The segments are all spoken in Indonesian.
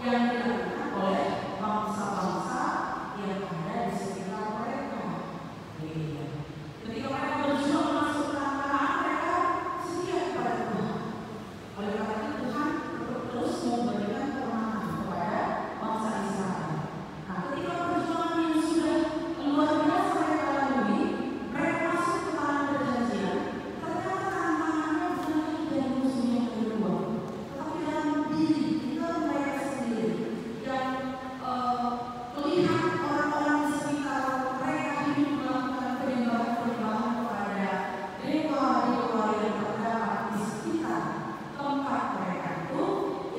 yang dilakukan oleh bangsa-bangsa yang ada di sekitar mereka. Ketika mereka berjuang masuk ke tanah, mereka setia kepada Tuhan. Oleh karena itu Tuhan terus memberikan kemenangan kepada bangsa Israel. Nah, ketika perjuangan yang sudah luar biasa mereka lalui, mereka masuk ke tanah perjanjian. Ternyata tantangannya bukan lagi dari musuh yang kedua, tetapi dalam diri kita mereka sendiri yang melihat orang-orang di sekitar mereka hidup melakukan penyembahan-penyembahan kepada dewa-dewa yang terdapat di sekitar tempat mereka itu,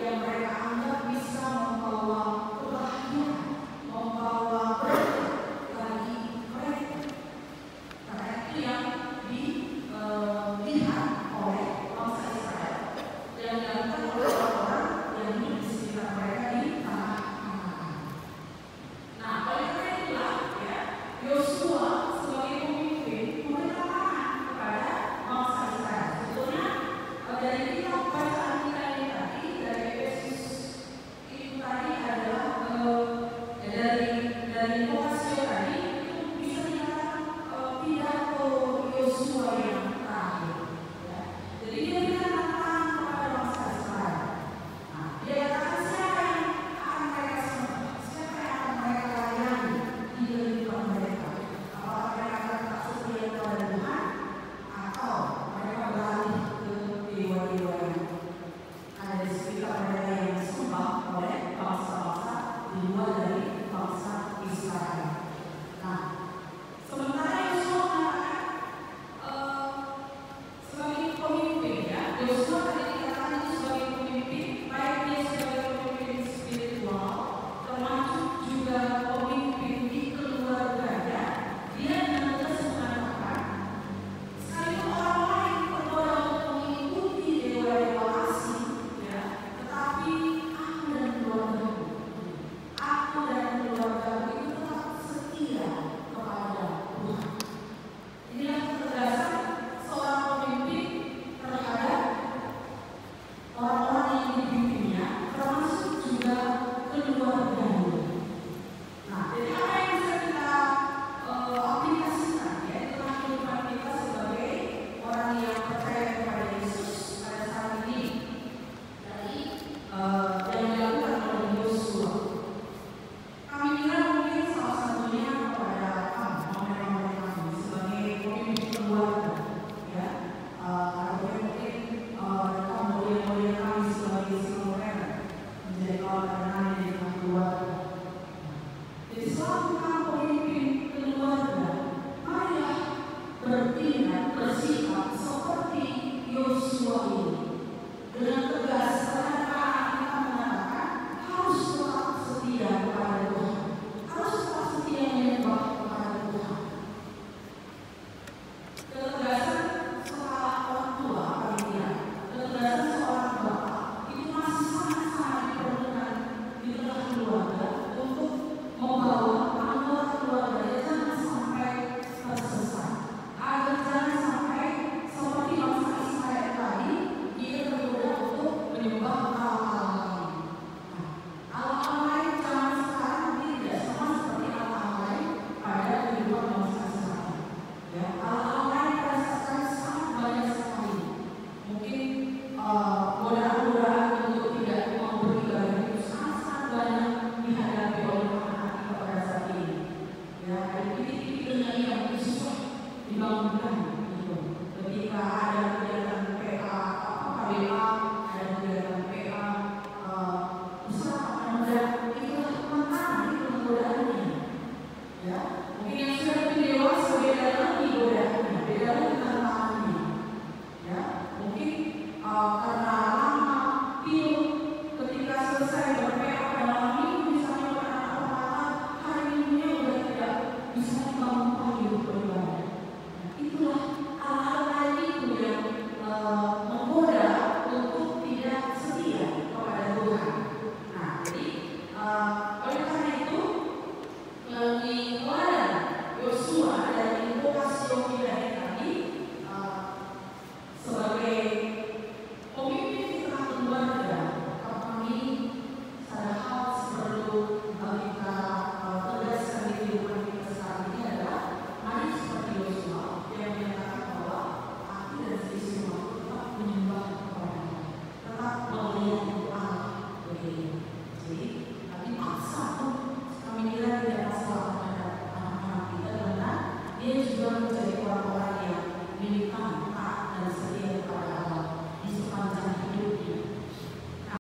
yang mereka anggap bisa membawa kebahagiaan, membawa berkah bagi mereka. Karena itu yang dilihat oleh bangsa Israel, yang dilakukan oleh orang-orang yang hidup di sekitar mereka di tanah Kanaan. Nah, oleh karena itulah ya, Yosua sebagai pemimpin memberi tantangan kepada bangsa Israel. Sebetulnya dari kitab bacaan kita ini tadi, dari Efesus itu tadi adalah dari Lokasio tadi, itu bisa dikatakan pidato Yosua yang terakhir. Ya. Jadi dia berikan tantangan kepada bangsa Israel. Nah, dia katakan siapa yang akan mereka sembah, siapa yang akan mereka layani di kehidupan mereka. Apakah mereka akan tetap setia kepada Tuhan, atau mereka beralih ke dewa-dewa yang ada di sekitar mereka yang disembah oleh bangsa-bangsa di luar dari bangsa Israel. Nah, sementara Yosua mengatakan sebagai pemimpin, ya, Yosua tadi dikatakan itu sebagai pemimpin, baik dia sebagai pemimpin spiritual, termasuk juga pemimpin di keluarganya. Dia dengan tegas mengatakan, sekalipun orang lain tergoda untuk mengikuti dewa-dewa asing, ya, tetapi aku dan keluargaku itu tetap setia kepada Tuhan. Inilah ketegasan seorang pemimpin terhadap orang-orang yang dipimpinnya, termasuk juga keluarga.